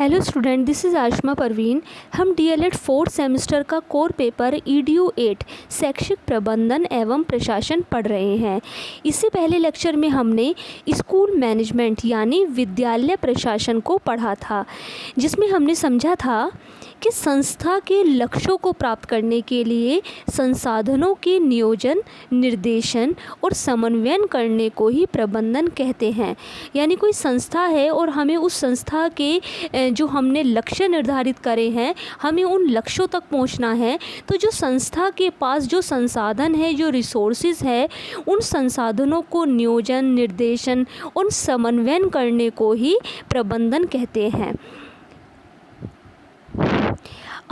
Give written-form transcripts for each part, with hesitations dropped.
Hello student, this is Ashma Parveen. हम DElEd 4th semester का core paper EDU 8 शैक्षिक प्रबंधन एवं प्रशासन पढ़ रहे हैं। इससे पहले लेक्चर में हमने स्कूल मैनेजमेंट यानी विद्यालय प्रशासन को पढ़ा था, जिसमें हमने समझा था कि संस्था के लक्ष्यों को प्राप्त करने के लिए संसाधनों के नियोजन, निर्देशन और समन्वयन करने को ही प्रबंधन कहते हैं। यानी कोई संस्था है और हमें उस संस्था के जो हमने लक्ष्य निर्धारित करे हैं, हमें उन लक्ष्यों तक पहुंचना है। तो जो संस्था के पास जो संसाधन है, जो रिसोर्सेज है, उन संसाधनों को नियोजन, निर्देशन और समन्वयन करने को ही प्रबंधन कहते हैं।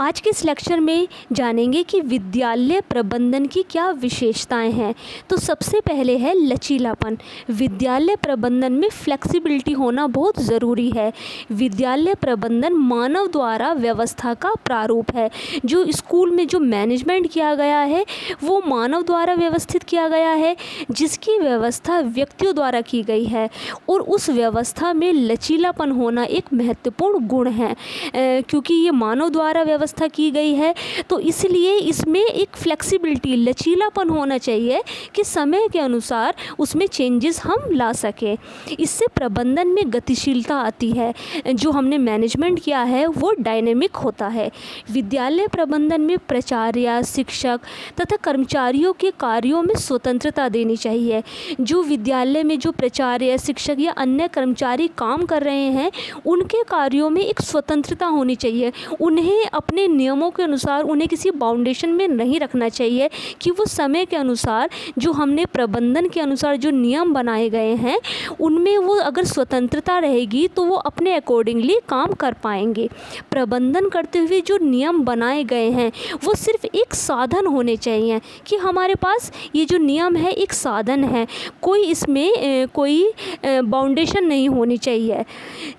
आज के इस लेक्चर में जानेंगे कि विद्यालय प्रबंधन की क्या विशेषताएं हैं। तो सबसे पहले है लचीलापन। विद्यालय प्रबंधन में फ्लेक्सिबिलिटी होना बहुत ज़रूरी है। विद्यालय प्रबंधन मानव द्वारा व्यवस्था का प्रारूप है। जो स्कूल में जो मैनेजमेंट किया गया है वो मानव द्वारा व्यवस्थित किया गया है, जिसकी व्यवस्था व्यक्तियों द्वारा की गई है, और उस व्यवस्था में लचीलापन होना एक महत्वपूर्ण गुण है। क्योंकि ये मानव द्वारा व्यवस्था की गई है, तो इसलिए इसमें एक फ्लेक्सिबिलिटी, लचीलापन होना चाहिए कि समय के अनुसार उसमें चेंजेस हम ला सकें। इससे प्रबंधन में गतिशीलता आती है। जो हमने मैनेजमेंट किया है वो डायनेमिक होता है। विद्यालय प्रबंधन में प्राचार्य, शिक्षक तथा कर्मचारियों के कार्यों में स्वतंत्रता देनी चाहिए। जो विद्यालय में जो प्राचार्य, शिक्षक या अन्य कर्मचारी काम कर रहे हैं, उनके कार्यों में एक स्वतंत्रता होनी चाहिए। उन्हें अपने नियमों के अनुसार, उन्हें किसी बाउंडेशन में नहीं रखना चाहिए कि वो समय के अनुसार, जो हमने प्रबंधन के अनुसार जो नियम बनाए गए हैं, उनमें वो अगर स्वतंत्रता रहेगी तो वो अपने अकॉर्डिंगली काम कर पाएंगे। प्रबंधन करते हुए जो नियम बनाए गए हैं वो सिर्फ एक साधन होने चाहिए कि हमारे पास ये जो नियम है एक साधन है, कोई इसमें कोई बाउंडेशन नहीं होनी चाहिए,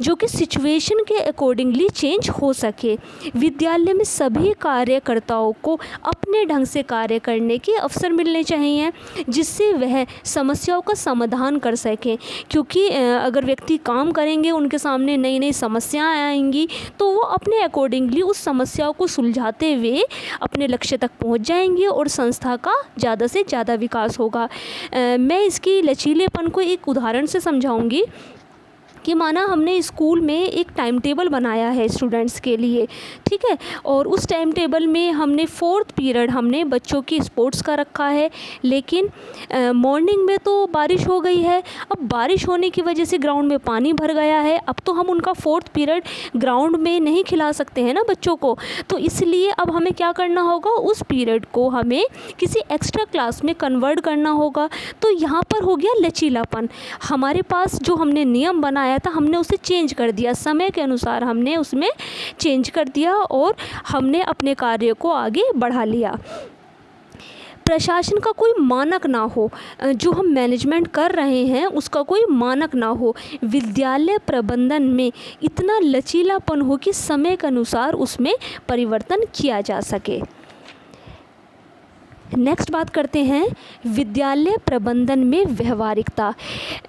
जो कि सिचुएशन के अकॉर्डिंगली चेंज हो सके। विद्यालय में सभी कार्यकर्ताओं को अपने ढंग से कार्य करने के अवसर मिलने चाहिए, जिससे वह समस्याओं का समाधान कर सकें। क्योंकि अगर व्यक्ति काम करेंगे, उनके सामने नई नई समस्याएं आएंगी, तो वो अपने अकॉर्डिंगली उस समस्याओं को सुलझाते हुए अपने लक्ष्य तक पहुंच जाएंगे और संस्था का ज़्यादा से ज़्यादा विकास होगा। मैं इसकी लचीलेपन को एक उदाहरण से समझाऊंगी कि माना हमने स्कूल में एक टाइम टेबल बनाया है स्टूडेंट्स के लिए, ठीक है, और उस टाइम टेबल में हमने 4th पीरियड हमने बच्चों की स्पोर्ट्स का रखा है, लेकिन मॉर्निंग में तो बारिश हो गई है। अब बारिश होने की वजह से ग्राउंड में पानी भर गया है। अब तो हम उनका 4th पीरियड ग्राउंड में नहीं खिला सकते हैं ना बच्चों को, तो इसलिए अब हमें क्या करना होगा, उस पीरियड को हमें किसी एक्स्ट्रा क्लास में कन्वर्ट करना होगा। तो यहाँ पर हो गया लचीलापन। हमारे पास जो हमने नियम बनाया था, हमने उसे चेंज कर दिया, समय के अनुसार हमने उसमें चेंज कर दिया और हमने अपने कार्य को आगे बढ़ा लिया। प्रशासन का कोई मानक ना हो, जो हम मैनेजमेंट कर रहे हैं उसका कोई मानक ना हो। विद्यालय प्रबंधन में इतना लचीलापन हो कि समय के अनुसार उसमें परिवर्तन किया जा सके। नेक्स्ट बात करते हैं विद्यालय प्रबंधन में व्यवहारिकता।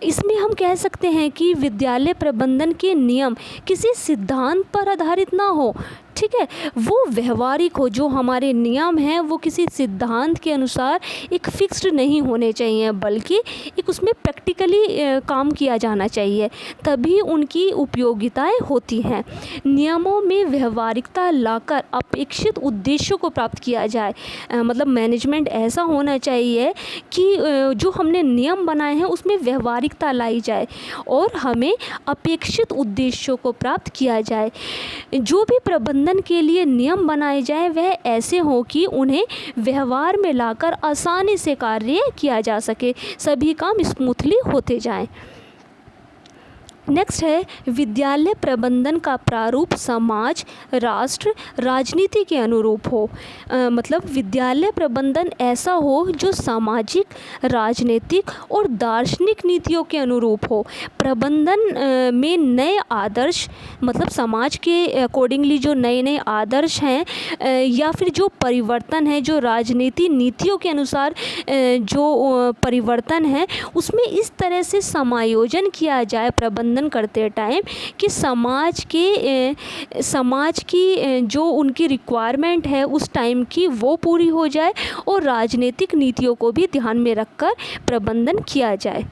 इसमें हम कह सकते हैं कि विद्यालय प्रबंधन के नियम किसी सिद्धांत पर आधारित ना हो, ठीक है, वो व्यवहारिक हो। जो हमारे नियम हैं वो किसी सिद्धांत के अनुसार एक फिक्स्ड नहीं होने चाहिए, बल्कि एक उसमें प्रैक्टिकली काम किया जाना चाहिए, तभी उनकी उपयोगिताएं होती हैं। नियमों में व्यवहारिकता लाकर अपेक्षित उद्देश्यों को प्राप्त किया जाए। मतलब मैनेजमेंट ऐसा होना चाहिए कि जो हमने नियम बनाए हैं उसमें व्यवहारिकता लाई जाए और हमें अपेक्षित उद्देश्यों को प्राप्त किया जाए। जो भी प्रबंधन के लिए नियम बनाए जाए वह ऐसे हो कि उन्हें व्यवहार में लाकर आसानी से कार्य किया जा सके, सभी काम स्मूथली होते जाएं। नेक्स्ट है विद्यालय प्रबंधन का प्रारूप समाज, राष्ट्र, राजनीति के अनुरूप हो। मतलब विद्यालय प्रबंधन ऐसा हो जो सामाजिक, राजनीतिक और दार्शनिक नीतियों के अनुरूप हो। प्रबंधन में नए आदर्श, मतलब समाज के अकॉर्डिंगली जो नए नए आदर्श हैं या फिर जो परिवर्तन है, जो राजनीति नीतियों के अनुसार जो परिवर्तन है, उसमें इस तरह से समायोजन किया जाए प्रबंधन प्रबंधन करते टाइम कि समाज की जो उनकी रिक्वायरमेंट है उस टाइम की वो पूरी हो जाए और राजनीतिक नीतियों को भी ध्यान में रखकर प्रबंधन किया जाए।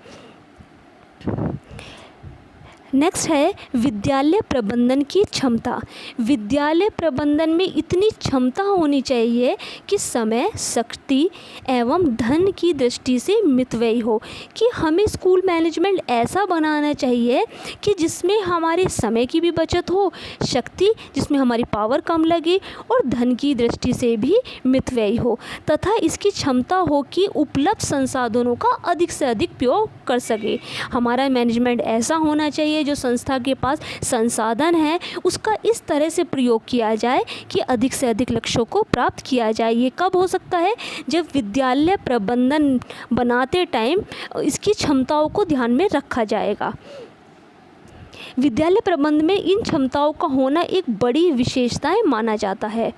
नेक्स्ट है विद्यालय प्रबंधन की क्षमता। विद्यालय प्रबंधन में इतनी क्षमता होनी चाहिए कि समय, शक्ति एवं धन की दृष्टि से मितव्ययी हो, कि हमें स्कूल मैनेजमेंट ऐसा बनाना चाहिए कि जिसमें हमारे समय की भी बचत हो, शक्ति जिसमें हमारी पावर कम लगे और धन की दृष्टि से भी मितव्ययी हो, तथा इसकी क्षमता हो कि उपलब्ध संसाधनों का अधिक से अधिक उपयोग कर सके। हमारा मैनेजमेंट ऐसा होना चाहिए जो संस्था के पास संसाधन है उसका इस तरह से प्रयोग किया जाए कि अधिक से अधिक लक्ष्यों को प्राप्त किया जाए। ये कब हो सकता है? जब विद्यालय प्रबंधन बनाते टाइम इसकी क्षमताओं को ध्यान में रखा जाएगा। विद्यालय प्रबंधन में इन क्षमताओं का होना एक बड़ी विशेषताएं माना जाता है।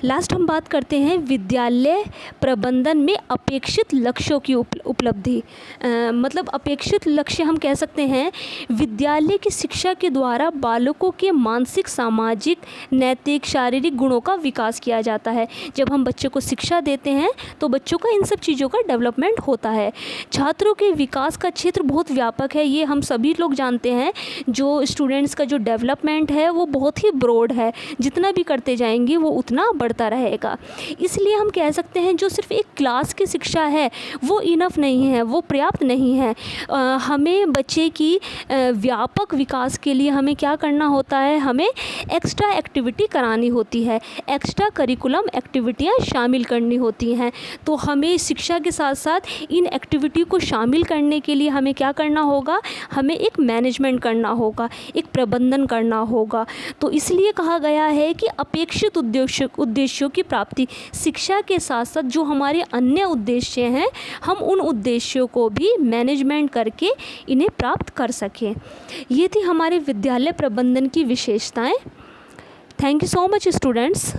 लास्ट हम बात करते हैं विद्यालय प्रबंधन में अपेक्षित लक्ष्यों की उपलब्धि। मतलब अपेक्षित लक्ष्य हम कह सकते हैं विद्यालय की शिक्षा के द्वारा बालकों के मानसिक, सामाजिक, नैतिक, शारीरिक गुणों का विकास किया जाता है। जब हम बच्चे को शिक्षा देते हैं तो बच्चों का इन सब चीज़ों का डेवलपमेंट होता है। छात्रों के विकास का क्षेत्र बहुत व्यापक है, ये हम सभी लोग जानते हैं। जो स्टूडेंट्स का जो डेवलपमेंट है वो बहुत ही ब्रॉड है, जितना भी करते जाएंगे वो उतना बढ़ता रहेगा। इसलिए हम कह सकते हैं जो सिर्फ एक क्लास की शिक्षा है वो इनफ नहीं है, वो पर्याप्त नहीं है। हमें बच्चे की व्यापक विकास के लिए हमें क्या करना होता है? हमें एक्स्ट्रा एक्टिविटी करानी होती है, एक्स्ट्रा करिकुलम एक्टिविटियाँ शामिल करनी होती हैं। तो हमें शिक्षा के साथ साथ इन एक्टिविटी को शामिल करने के लिए हमें क्या करना होगा? हमें एक मैनेजमेंट करना होगा, एक प्रबंधन करना होगा। तो इसलिए कहा गया है कि अपेक्षित उद्देश्यों की प्राप्ति, शिक्षा के साथ साथ जो हमारे अन्य उद्देश्य हैं हम उन उद्देश्यों को भी मैनेजमेंट करके इन्हें प्राप्त कर सकें। ये थी हमारे विद्यालय प्रबंधन की विशेषताएं। Thank you so much students.